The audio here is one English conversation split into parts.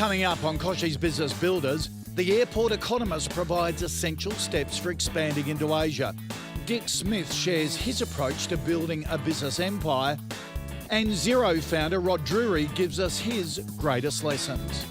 Coming up on Kochie's Business Builders, the airport economist provides essential steps for expanding into Asia. Dick Smith shares his approach to building a business empire. And Xero founder Rod Drury gives us his greatest lessons.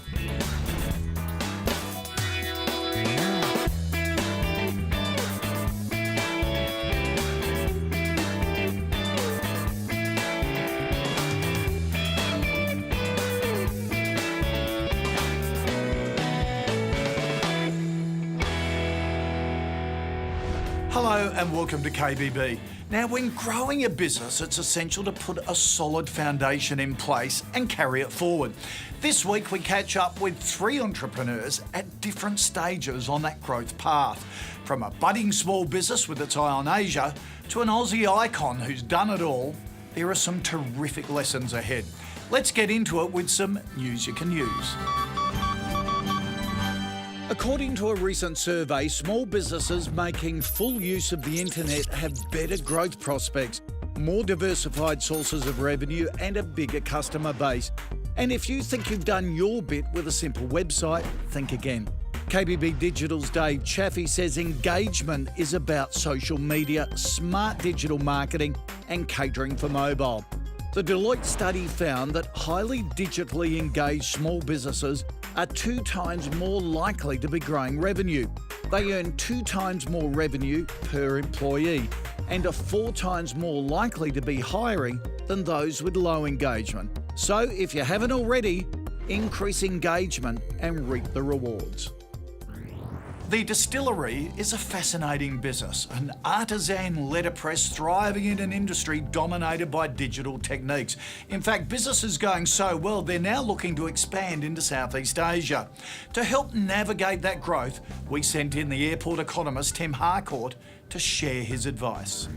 Hello and welcome to KBB. Now, when growing a business, it's essential to put a solid foundation in place and carry it forward. This week, we catch up with three entrepreneurs at different stages on that growth path. From a budding small business with its eye on Asia to an Aussie icon who's done it all, there are some terrific lessons ahead. Let's get into it with some news you can use. According to a recent survey, small businesses making full use of the internet have better growth prospects, more diversified sources of revenue and a bigger customer base. And if you think you've done your bit with a simple website, think again. KBB Digital's Dave Chaffee says engagement is about social media, smart digital marketing and catering for mobile. The Deloitte study found that highly digitally engaged small businesses are 2 times more likely to be growing revenue. They earn 2 times more revenue per employee and are 4 times more likely to be hiring than those with low engagement. So if you haven't already, increase engagement and reap the rewards. The distillery is a fascinating business, an artisan letterpress thriving in an industry dominated by digital techniques. In fact, business is going so well, they're now looking to expand into Southeast Asia. To help navigate that growth, we sent in the airport economist Tim Harcourt to share his advice.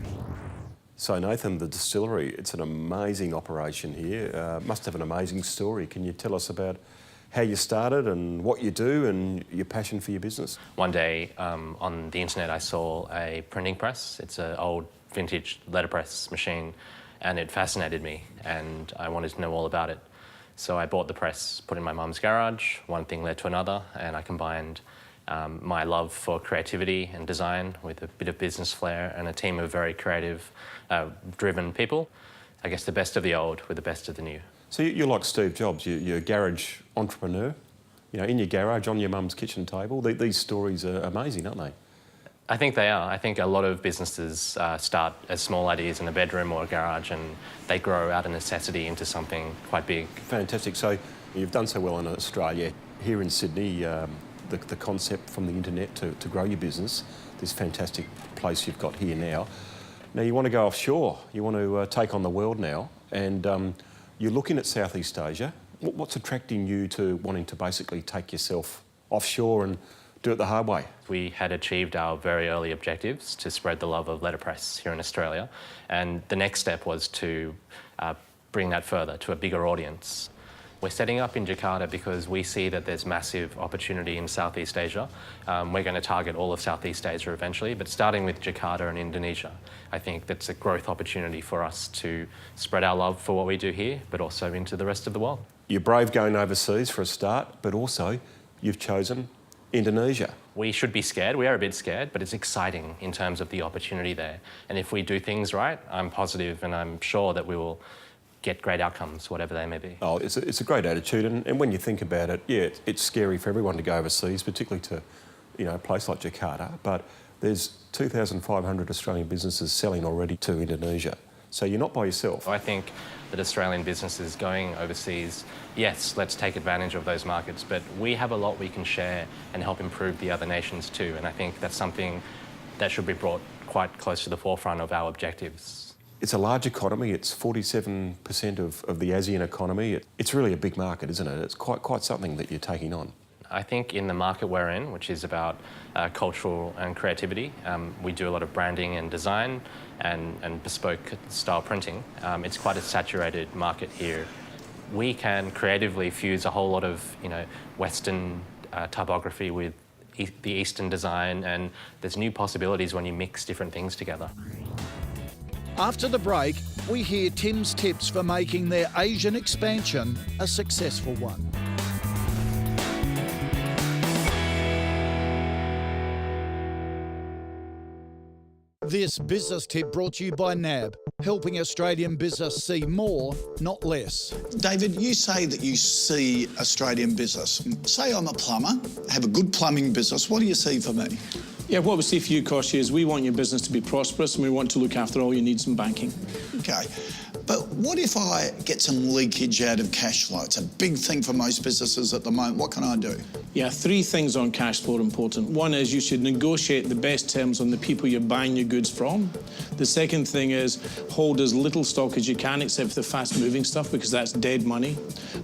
So Nathan, the distillery, it's an amazing operation here. Must have an amazing story. Can you tell us about how you started and what you do and your passion for your business? One day on the internet I saw a printing press. It's an old vintage letterpress machine and it fascinated me and I wanted to know all about it. So I bought the press, put it in my mum's garage, one thing led to another and I combined my love for creativity and design with a bit of business flair and a team of very creative, driven people. I guess the best of the old with the best of the new. So you're like Steve Jobs, you're a garage entrepreneur, you know, in your garage, on your mum's kitchen table. These stories are amazing, aren't they? I think they are. I think a lot of businesses start as small ideas in a bedroom or a garage and they grow out of necessity into something quite big. Fantastic. So you've done so well in Australia. Here in Sydney, the concept from the internet to grow your business, this fantastic place you've got here now. Now you want to go offshore, you want to take on the world now, and you're looking at Southeast Asia. What's attracting you to wanting to basically take yourself offshore and do it the hard way? We had achieved our very early objectives to spread the love of letterpress here in Australia, and the next step was to bring that further to a bigger audience. We're setting up in Jakarta because we see that there's massive opportunity in Southeast Asia. We're going to target all of Southeast Asia eventually, but starting with Jakarta and Indonesia, I think that's a growth opportunity for us to spread our love for what we do here, but also into the rest of the world. You're brave going overseas for a start, but also you've chosen Indonesia. We should be scared. We are a bit scared, but it's exciting in terms of the opportunity there. And if we do things right, I'm positive and I'm sure that we will get great outcomes, whatever they may be. Oh, it's a great attitude, and when you think about it, yeah, it's scary for everyone to go overseas, particularly to, you know, a place like Jakarta, but there's 2,500 Australian businesses selling already to Indonesia. So you're not by yourself. I think that Australian businesses going overseas, yes, let's take advantage of those markets, but we have a lot we can share and help improve the other nations too, and I think that's something that should be brought quite close to the forefront of our objectives. It's a large economy. It's 47% of the ASEAN economy. It's really a big market, isn't it? It's quite something that you're taking on. I think in the market we're in, which is about cultural and creativity, we do a lot of branding and design and bespoke style printing. It's quite a saturated market here. We can creatively fuse a whole lot of, you know, Western typography with the Eastern design, and there's new possibilities when you mix different things together. After the break, we hear Tim's tips for making their Asian expansion a successful one. This business tip brought to you by NAB, helping Australian business see more, not less. David, you say that you see Australian business. Say I'm a plumber, have a good plumbing business. What do you see for me? Yeah, what we see for you, Kochie, is we want your business to be prosperous and we want to look after all your needs in banking. Okay, but what if I get some leakage out of cash flow? It's a big thing for most businesses at the moment. What can I do? Yeah, 3 things on cash flow are important. One is you should negotiate the best terms on the people you're buying your goods from. The second thing is hold as little stock as you can, except for the fast-moving stuff, because that's dead money.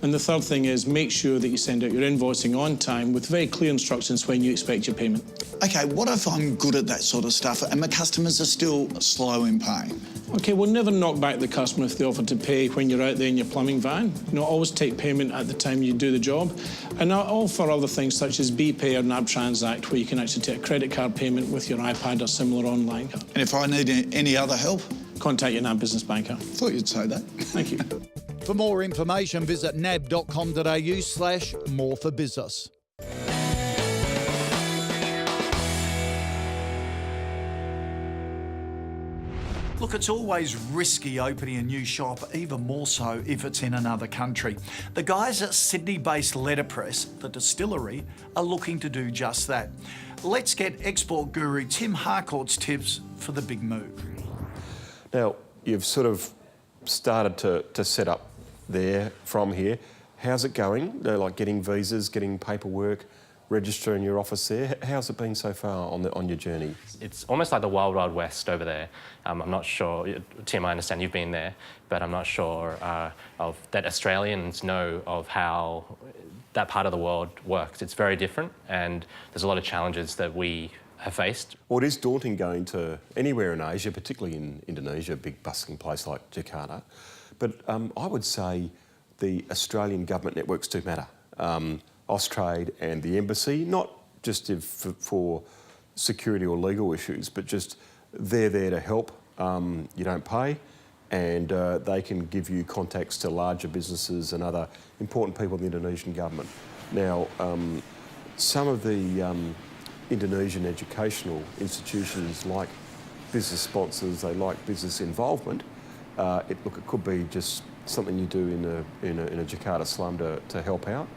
And the third thing is make sure that you send out your invoicing on time with very clear instructions when you expect your payment. Okay, what if I'm good at that sort of stuff and my customers are still slow in paying? Okay, we'll never knock back the customer if they offer to pay when you're out there in your plumbing van. You know, always take payment at the time you do the job. And I offer other things such as BPay or NAB Transact, where you can actually take a credit card payment with your iPad or similar online. And if I need any other help? Contact your NAB business banker. Thought you'd say that. Thank you. For more information, visit nab.com.au/moreforbusiness. Look, it's always risky opening a new shop, even more so if it's in another country. The guys at Sydney-based Letterpress, the distillery, are looking to do just that. Let's get export guru Tim Harcourt's tips for the big move. Now, you've sort of started to set up there from here. How's it going? Like getting visas, getting paperwork, registering your office there. How's it been so far on your journey? It's almost like the wild, wild west over there. I'm not sure, Tim, I understand you've been there, but I'm not sure of that Australians know of how that part of the world works. It's very different, and there's a lot of challenges that we have faced. Well, it is daunting going to anywhere in Asia, particularly in Indonesia, a big bustling place like Jakarta. But I would say the Australian government networks do matter. Austrade and the embassy, not just for security or legal issues, but just they're there to help. You don't pay, and they can give you contacts to larger businesses and other important people in the Indonesian government. Now, some of the Indonesian educational institutions like business sponsors, they like business involvement. It could be just something you do in a Jakarta slum to help out.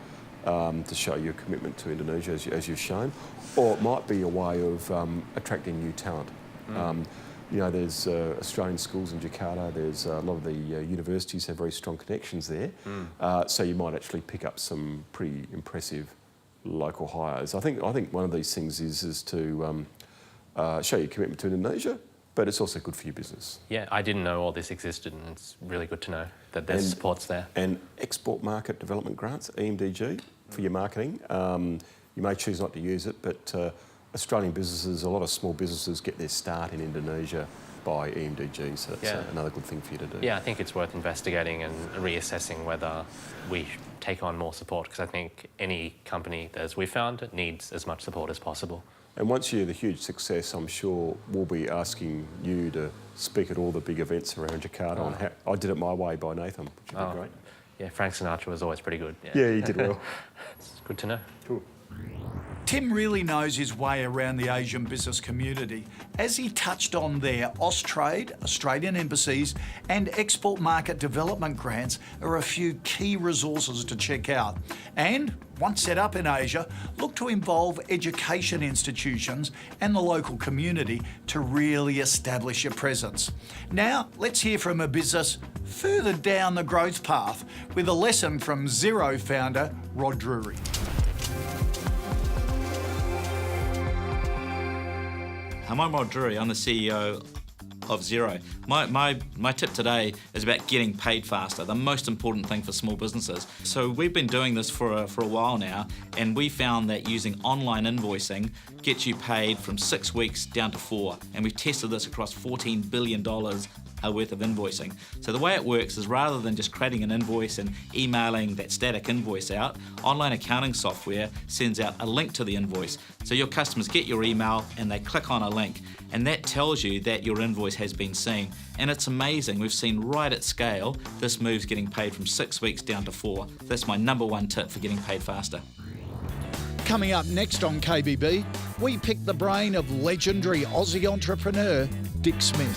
To show your commitment to Indonesia, as you've shown, or it might be a way of attracting new talent. You know, there's Australian schools in Jakarta. There's a lot of the universities have very strong connections there, so you might actually pick up some pretty impressive local hires. I think one of these things is to show your commitment to Indonesia, but it's also good for your business. Yeah, I didn't know all this existed, and it's really good to know that there's supports there. And export market development grants, EMDG, for your marketing. You may choose not to use it, but Australian businesses, a lot of small businesses get their start in Indonesia by EMDG, so that's another good thing for you to do. Yeah, I think it's worth investigating and reassessing whether we take on more support, because I think any company, as we found, needs as much support as possible. And once you're the huge success, I'm sure we'll be asking you to speak at all the big events around Jakarta on how I Did It My Way by Nathan, which would be great. Yeah, Frank Sinatra was always pretty good. Yeah, he did well. It's good to know. Cool. Tim really knows his way around the Asian business community. As he touched on there, Austrade, Australian embassies, and export market development grants are a few key resources to check out. And once set up in Asia, look to involve education institutions and the local community to really establish your presence. Now, let's hear from a business further down the growth path with a lesson from Xero founder Rod Drury. I'm Rod Drury. I'm the CEO of Xero. My tip today is about getting paid faster, the most important thing for small businesses. So we've been doing this for a while now, and we found that using online invoicing gets you paid from 6 weeks down to 4, and we've tested this across $14 billion worth of invoicing. So the way it works is, rather than just creating an invoice and emailing that static invoice out, online accounting software sends out a link to the invoice. So your customers get your email and they click on a link, and that tells you that your invoice has been seen. And it's amazing. We've seen right at scale, this move's getting paid from 6 weeks down to 4. That's my #1 tip for getting paid faster. Coming up next on KBB, we pick the brain of legendary Aussie entrepreneur Dick Smith.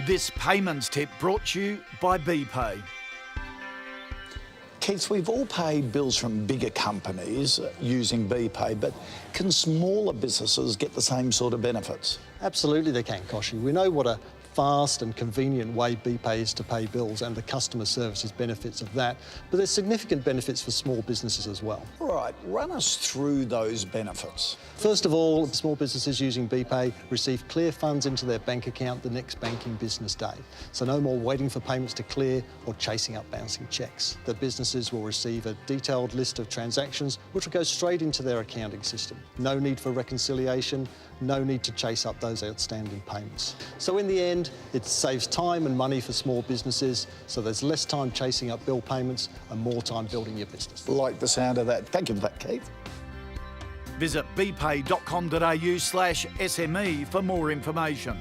This payments tip brought to you by BPay. Keith, we've all paid bills from bigger companies using BPay, but can smaller businesses get the same sort of benefits? Absolutely they can, Kochie. We know what a fast and convenient way BPay is to pay bills and the customer services benefits of that, but there's significant benefits for small businesses as well. All right, run us through those benefits. First of all, small businesses using BPay receive clear funds into their bank account the next banking business day. So no more waiting for payments to clear or chasing up bouncing checks. The businesses will receive a detailed list of transactions which will go straight into their accounting system. No need for reconciliation, no need to chase up those outstanding payments. So in the end, it saves time and money for small businesses, so there's less time chasing up bill payments and more time building your business. Like the sound of that. Thank you for that, Keith. Visit bpay.com.au/SME for more information.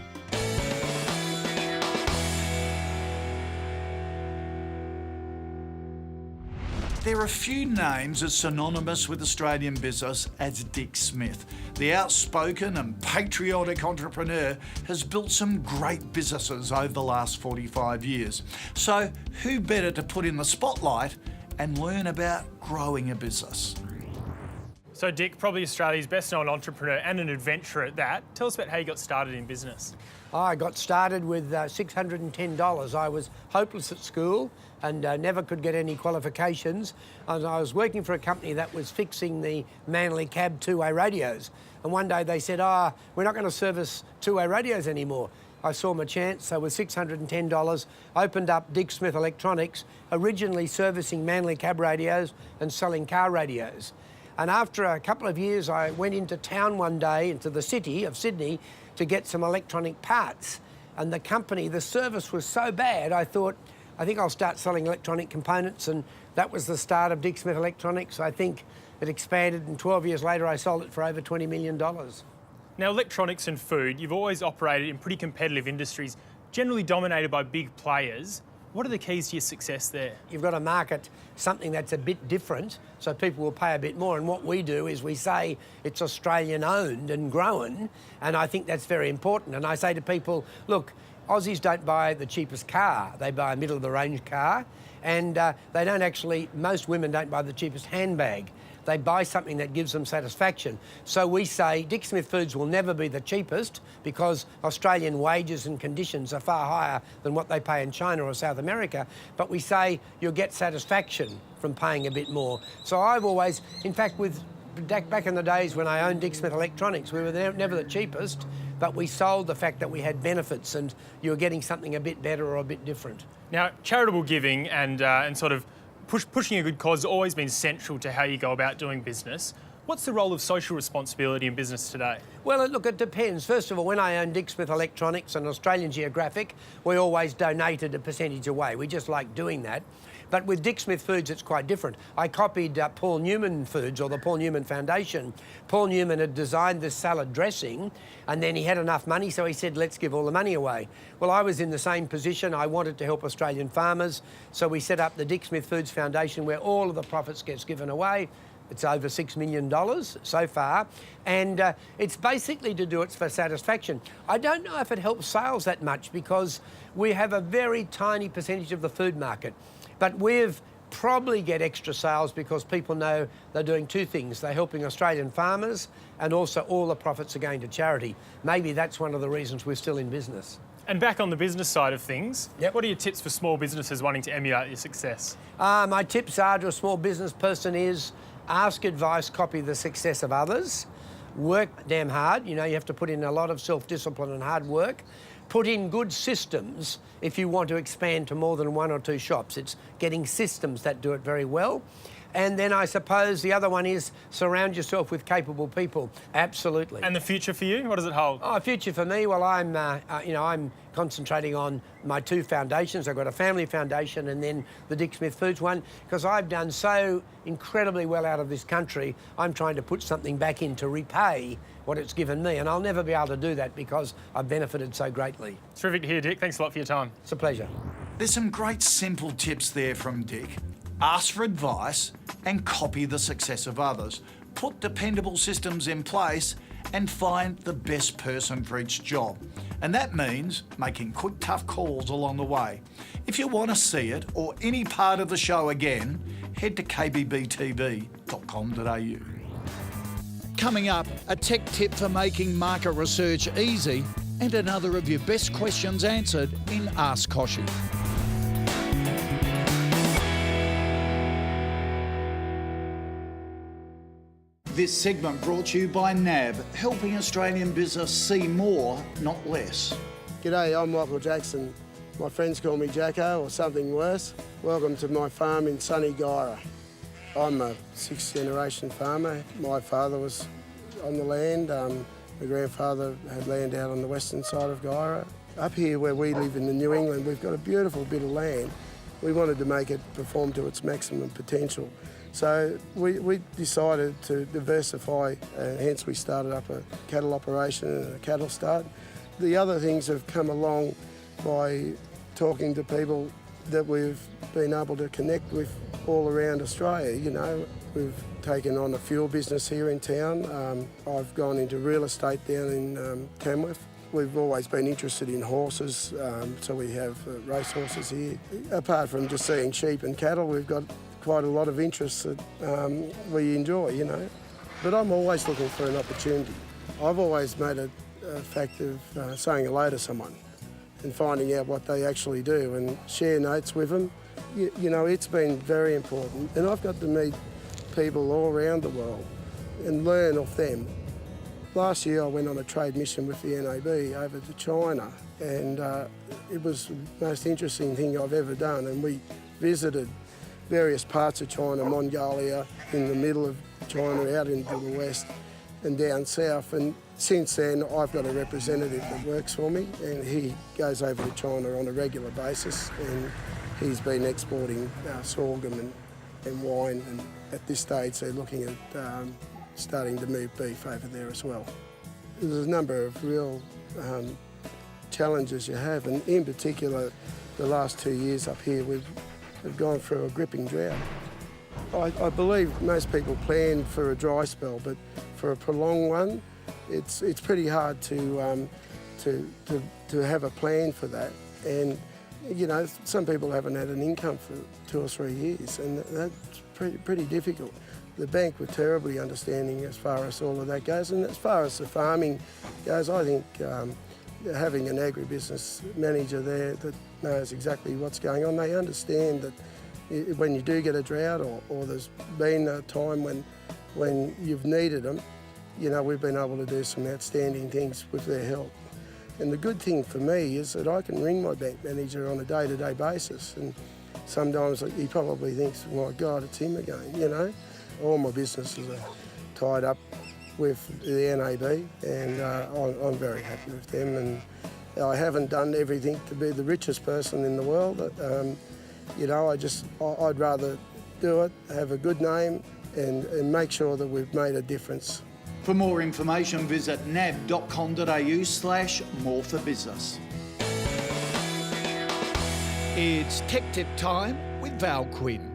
There are few names as synonymous with Australian business as Dick Smith. The outspoken and patriotic entrepreneur has built some great businesses over the last 45 years. So who better to put in the spotlight and learn about growing a business? So Dick, probably Australia's best known entrepreneur and an adventurer at that. Tell us about how you got started in business. I got started with $610. I was hopeless at school and never could get any qualifications. And I was working for a company that was fixing the Manly Cab two-way radios. And one day they said, we're not going to service two-way radios anymore. I saw my chance, so with $610, opened up Dick Smith Electronics, originally servicing Manly Cab radios and selling car radios. And after a couple of years, I went into town one day, into the city of Sydney, to get some electronic parts. And the company, the service was so bad, I thought, I think I'll start selling electronic components, and that was the start of Dick Smith Electronics. I think it expanded, and 12 years later, I sold it for over $20 million. Now, electronics and food, you've always operated in pretty competitive industries, generally dominated by big players. What are the keys to your success there? You've got to market something that's a bit different, so people will pay a bit more. And what we do is we say it's Australian owned and grown, and I think that's very important. And I say to people, look, Aussies don't buy the cheapest car, they buy a middle-of-the-range car, and they don't actually, most women don't buy the cheapest handbag. They buy something that gives them satisfaction. So we say Dick Smith Foods will never be the cheapest because Australian wages and conditions are far higher than what they pay in China or South America. But we say you'll get satisfaction from paying a bit more. So I've always, in fact, back in the days when I owned Dick Smith Electronics, we were never the cheapest, but we sold the fact that we had benefits and you were getting something a bit better or a bit different. Now, charitable giving and sort of pushing a good cause has always been central to how you go about doing business. What's the role of social responsibility in business today? Well, look, it depends. First of all, when I owned Dick Smith Electronics and Australian Geographic, we always donated a percentage away. We just like doing that. But with Dick Smith Foods, it's quite different. I copied Paul Newman Foods, or the Paul Newman Foundation. Paul Newman had designed this salad dressing, and then he had enough money, so he said, let's give all the money away. Well, I was in the same position. I wanted to help Australian farmers, so we set up the Dick Smith Foods Foundation, where all of the profits gets given away. It's over $6 million so far, and it's basically to do it for satisfaction. I don't know if it helps sales that much because we have a very tiny percentage of the food market, but we've probably get extra sales because people know they're doing two things. They're helping Australian farmers and also all the profits are going to charity. Maybe that's one of the reasons we're still in business. And back on the business side of things, Yep. What are your tips for small businesses wanting to emulate your success? My tips are to a small business person is ask advice, copy the success of others, work damn hard. You know, you have to put in a lot of self-discipline and hard work. Put in good systems if you want to expand to more than 1 or 2 shops. It's getting systems that do it very well. And then I suppose the other one is surround yourself with capable people. Absolutely. And the future for you, what does it hold? Oh, future for me, well, I'm concentrating on my 2 foundations. I've got a family foundation and then the Dick Smith Foods one, because I've done so incredibly well out of this country. I'm trying to put something back in to repay what it's given me, and I'll never be able to do that because I've benefited so greatly. Terrific to hear, Dick. Thanks a lot for your time. It's a pleasure. There's some great simple tips there from Dick. ask for advice and copy the success of others. Put dependable systems in place and find the best person for each job. And that means making quick, tough calls along the way. If you want to see it or any part of the show again, head to kbbtv.com.au. Coming up, a tech tip for making market research easy and another of your best questions answered in Ask Kochie. This segment brought to you by NAB, helping Australian business see more, not less. G'day, I'm Michael Jackson. My friends call me Jacko or something worse. Welcome to my farm in sunny Guyra. I'm a sixth generation farmer. My father was on the land. My grandfather had land out on the western side of Guyra. Up here where we live in New England, we've got a beautiful bit of land. We wanted to make it perform to its maximum potential. So we decided to diversify, hence we started up a cattle operation and a cattle stud. The other things have come along by talking to people that we've been able to connect with all around Australia. You know, we've taken on a fuel business here in town. I've gone into real estate down in Tamworth. We've always been interested in horses, so we have race horses here. Apart from just seeing sheep and cattle, we've got quite a lot of interests that we enjoy, you know. But I'm always looking for an opportunity. I've always made a fact of saying hello to someone and finding out what they actually do and share notes with them. You know, it's been very important. And I've got to meet people all around the world and learn off them. Last year I went on a trade mission with the NAB over to China, and it was the most interesting thing I've ever done. And we visited various parts of China, Mongolia, in the middle of China, out into the west and down south. And since then, I've got a representative that works for me, and he goes over to China on a regular basis, and he's been exporting sorghum and wine, and at this stage they're looking at starting to move beef over there as well. There's a number of real challenges you have, and in particular, the last 2 years up here, we've gone through a gripping drought. I believe most people plan for a dry spell, but for a prolonged one, it's pretty hard to have a plan for that. And you know, some people haven't had an income for 2 or 3 years, and that's pretty difficult. The bank were terribly understanding as far as all of that goes, and as far as the farming goes, I think having an agribusiness manager there that knows exactly what's going on, they understand that when you do get a drought or there's been a time when you've needed them, you know, we've been able to do some outstanding things with their help. And the good thing for me is that I can ring my bank manager on a day-to-day basis, and sometimes he probably thinks, my God, it's him again, you know. All my businesses are tied up with the NAB, and I'm very happy with them. And I haven't done everything to be the richest person in the world. You know, I'd rather do it, have a good name, and make sure that we've made a difference. For more information, visit nab.com.au/more for business. It's Tech Tip time with Val Quinn.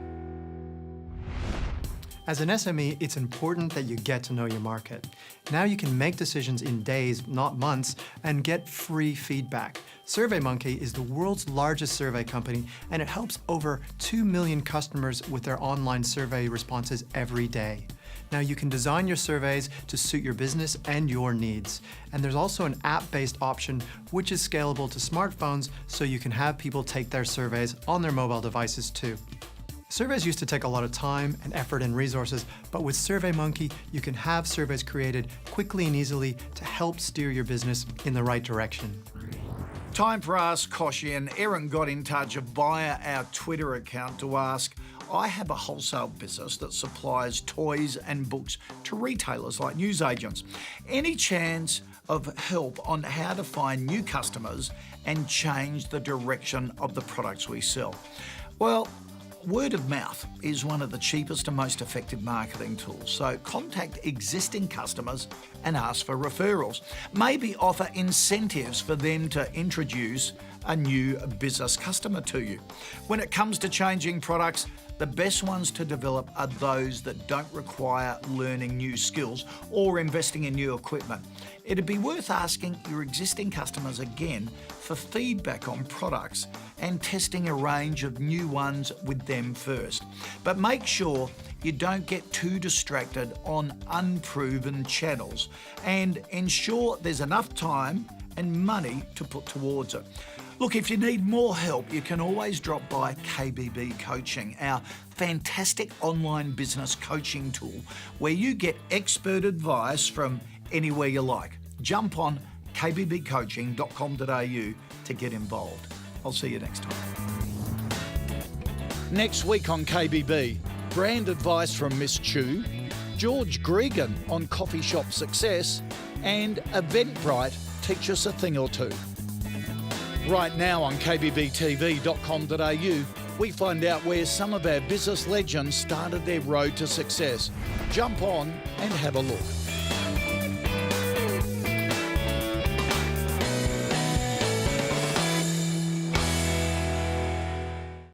As an SME, it's important that you get to know your market. Now you can make decisions in days, not months, and get free feedback. SurveyMonkey is the world's largest survey company, and it helps over 2 million customers with their online survey responses every day. Now you can design your surveys to suit your business and your needs. And there's also an app-based option which is scalable to smartphones, so you can have people take their surveys on their mobile devices too. Surveys used to take a lot of time and effort and resources, but with SurveyMonkey, you can have surveys created quickly and easily to help steer your business in the right direction. Time for Ask Kochie, and Erin got in touch via our Twitter account to ask, I have a wholesale business that supplies toys and books to retailers like newsagents. Any chance of help on how to find new customers and change the direction of the products we sell? Well, word of mouth is one of the cheapest and most effective marketing tools, so contact existing customers and ask for referrals. Maybe offer incentives for them to introduce a new business customer to you. When it comes to changing products, the best ones to develop are those that don't require learning new skills or investing in new equipment. It'd be worth asking your existing customers again for feedback on products and testing a range of new ones with them first. But make sure you don't get too distracted on unproven channels and ensure there's enough time and money to put towards it. Look, if you need more help, you can always drop by KBB Coaching, our fantastic online business coaching tool where you get expert advice from anywhere you like. Jump on kbbcoaching.com.au to get involved. I'll see you next time. Next week on KBB, brand advice from Miss Chu, George Gregan on coffee shop success, and Eventbrite teach us a thing or two. Right now on kbbtv.com.au, we find out where some of our business legends started their road to success. Jump on and have a look.